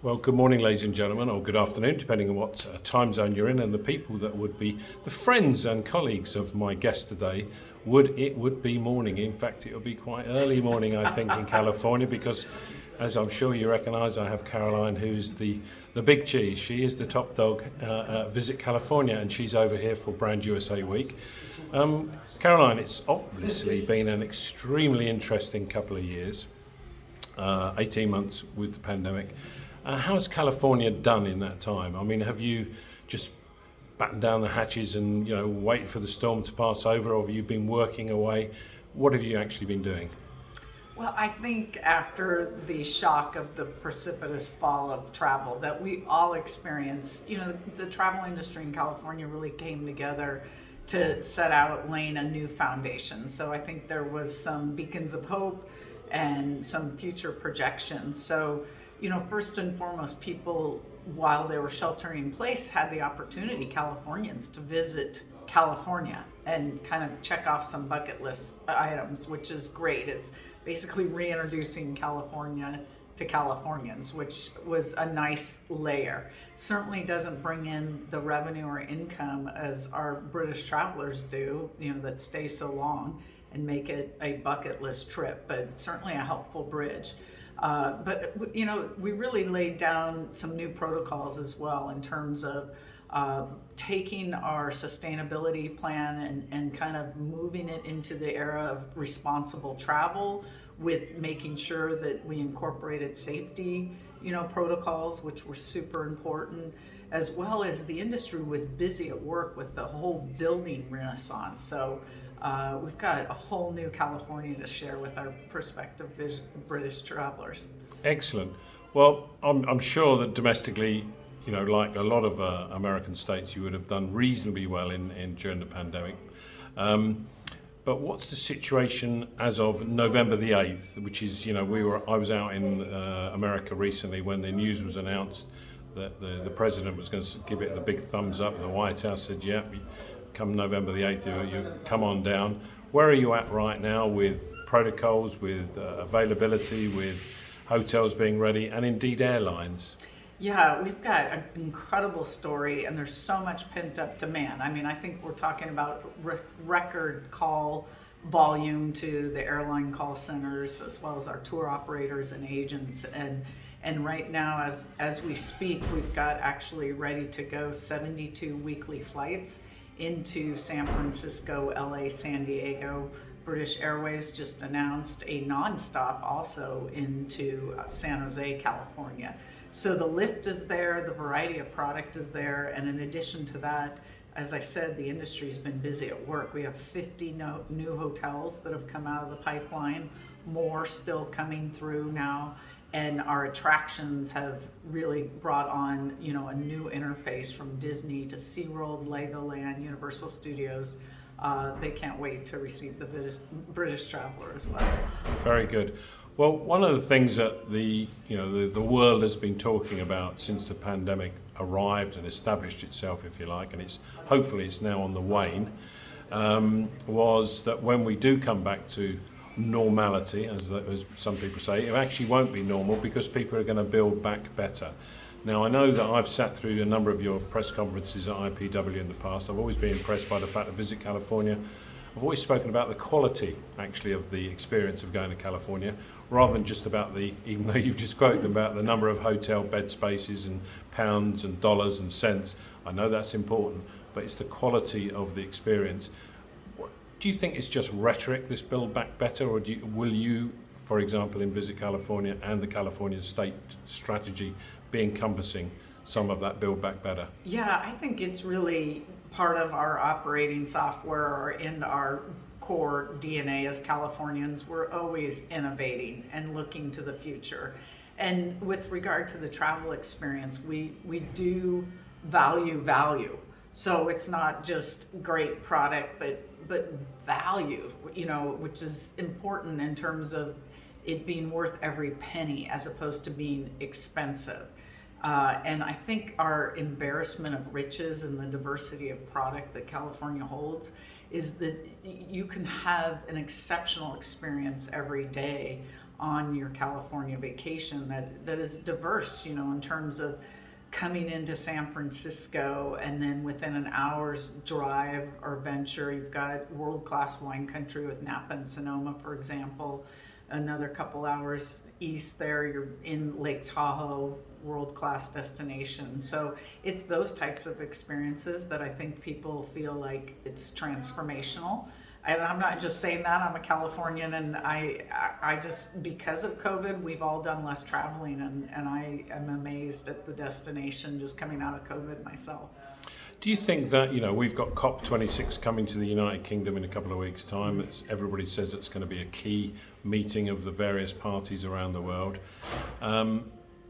Well, good morning, ladies and gentlemen, or good afternoon, depending on what time zone you're in, and the people that would be the friends and colleagues of my guest today. Would be morning. In fact, it will be quite early morning, I think, in California, because, as I'm sure you recognise, I have Caroline, who's the big cheese. She is the top dog at Visit California, and she's over here for Brand USA Week. Caroline, it's obviously been an extremely interesting couple of years, 18 months with the pandemic. How's California done in that time? I mean, have you just battened down the hatches and waited for the storm to pass over, or have you been working away? What have you actually been doing? Well, I think after the shock of the precipitous fall of travel that we all experienced, the travel industry in California really came together to set out laying a new foundation. So I think there was some beacons of hope and some future projections. So first and foremost, people, while they were sheltering in place, had the opportunity, Californians, to visit California and kind of check off some bucket list items, which is great. It's basically reintroducing California to Californians, which was a nice layer. Certainly doesn't bring in the revenue or income as our British travelers do, that stay so long and make it a bucket list trip, but certainly a helpful bridge. But we really laid down some new protocols as well in terms of taking our sustainability plan and kind of moving it into the era of responsible travel, with making sure that we incorporated safety, protocols, which were super important, as well as the industry was busy at work with the whole building renaissance. So we've got a whole new California to share with our prospective British travelers. Excellent. Well, I'm sure that domestically, like a lot of American states, you would have done reasonably well in during the pandemic. But what's the situation as of November the 8th, which is, I was out in America recently when the news was announced that the president was going to give it the big thumbs up. The White House said, yep, come November the 8th, you come on down. Where are you at right now with protocols, with availability, with hotels being ready, and indeed airlines? Yeah, we've got an incredible story, and there's so much pent-up demand. I mean, I think we're talking about record call volume to the airline call centers, as well as our tour operators and agents. And right now, as we speak, we've got actually ready to go 72 weekly flights into San Francisco, LA, San Diego. British Airways just announced a nonstop also into San Jose, California. So the lift is there, the variety of product is there, and in addition to that, as I said, the industry's been busy at work. We have 50 new hotels that have come out of the pipeline, more still coming through now, and our attractions have really brought on, a new interface from Disney to SeaWorld, Legoland, Universal Studios. They can't wait to receive the British traveler as well. Very good. Well, one of the things that the world has been talking about since the pandemic arrived and established itself, if you like, and hopefully it's now on the wane, was that when we do come back to normality, as some people say, it actually won't be normal because people are going to build back better. Now, I know that I've sat through a number of your press conferences at IPW in the past. I've always been impressed by the fact that Visit California. I've always spoken about the quality, actually, of the experience of going to California, rather than just about even though you've just quoted about the number of hotel bed spaces and pounds and dollars and cents. I know that's important, but it's the quality of the experience. Do you think it's just rhetoric, this Build Back Better, or will you, for example, in Visit California and the California state strategy, be encompassing some of that Build Back Better? Yeah, I think it's really part of our operating software or in our core DNA as Californians. We're always innovating and looking to the future. And with regard to the travel experience, we do value. So it's not just great product, but value, which is important in terms of it being worth every penny as opposed to being expensive. And I think our embarrassment of riches and the diversity of product that California holds is that you can have an exceptional experience every day on your California vacation that is diverse, in terms of coming into San Francisco and then within an hour's drive or venture, you've got world-class wine country with Napa and Sonoma, for example. Another couple hours east there, you're in Lake Tahoe, world-class destination. So it's those types of experiences that I think people feel like it's transformational. And I'm not just saying that, I'm a Californian, and I just, because of COVID, we've all done less traveling, and I am amazed at the destination just coming out of COVID myself. Do you think that, we've got COP26 coming to the United Kingdom in a couple of weeks' time. Everybody says it's going to be a key meeting of the various parties around the world.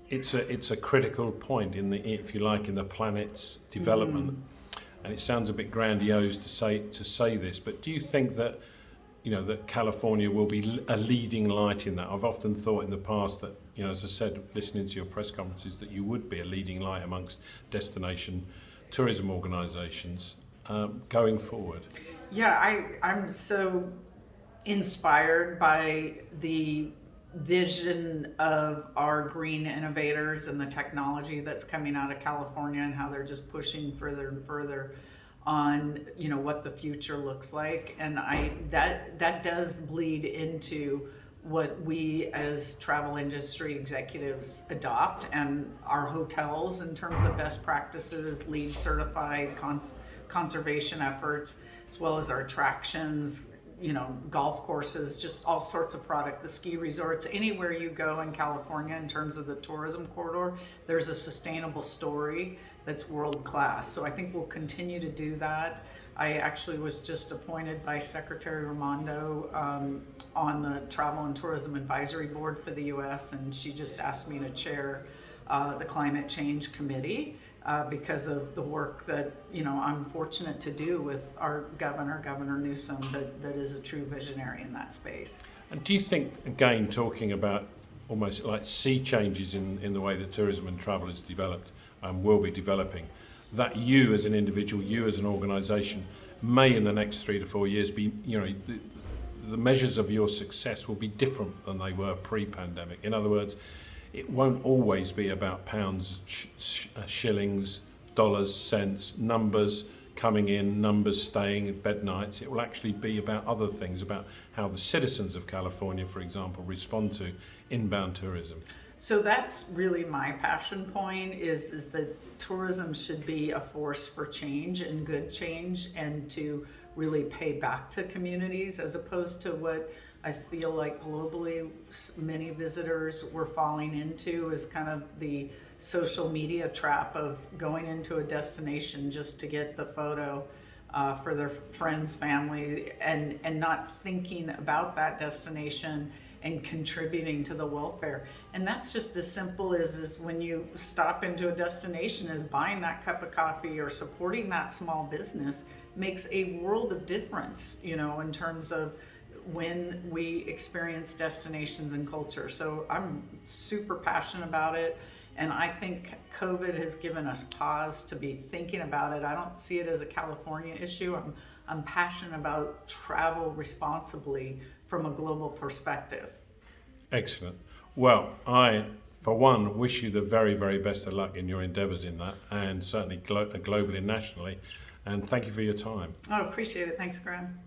It's a critical point in if you like, in the planet's development. And it sounds a bit grandiose to say this, but do you think that, that California will be a leading light in that? I've often thought in the past that, as I said, listening to your press conferences, that you would be a leading light amongst destination tourism organisations going forward. Yeah, I'm so inspired by the vision of our green innovators and the technology that's coming out of California and how they're just pushing further and further on what the future looks like, and that does bleed into what we as travel industry executives adopt, and our hotels in terms of best practices, LEED certified conservation efforts, as well as our attractions, golf courses, just all sorts of product, the ski resorts, anywhere you go in California in terms of the tourism corridor, there's a sustainable story that's world class. So I think we'll continue to do that. I actually was just appointed by Secretary Raimondo on the Travel and Tourism Advisory Board for the U.S., and she just asked me to chair the Climate Change Committee because of the work that I'm fortunate to do with our Governor Newsom, that is a true visionary in that space. And do you think, again, talking about almost like sea changes in the way that tourism and travel is developed and will be developing, that you as an individual, you as an organisation, may in the next 3 to 4 years be, the measures of your success will be different than they were pre-pandemic? In other words, it won't always be about pounds, shillings, dollars, cents, numbers coming in, numbers staying, bed nights. It will actually be about other things, about how the citizens of California, for example, respond to inbound tourism. So that's really my passion point, is that tourism should be a force for change and good change, and to really pay back to communities, as opposed to what I feel like globally many visitors were falling into, is kind of the social media trap of going into a destination just to get the photo for their friends, family, and not thinking about that destination and contributing to the welfare. And that's just as simple as when you stop into a destination, as buying that cup of coffee or supporting that small business makes a world of difference, in terms of when we experience destinations and culture. So I'm super passionate about it. And I think COVID has given us pause to be thinking about it. I don't see it as a California issue. I'm passionate about travel responsibly from a global perspective. Excellent. Well, I, for one, wish you the very, very best of luck in your endeavours in that, and certainly globally and nationally. And thank you for your time. Oh, appreciate it. Thanks, Graham.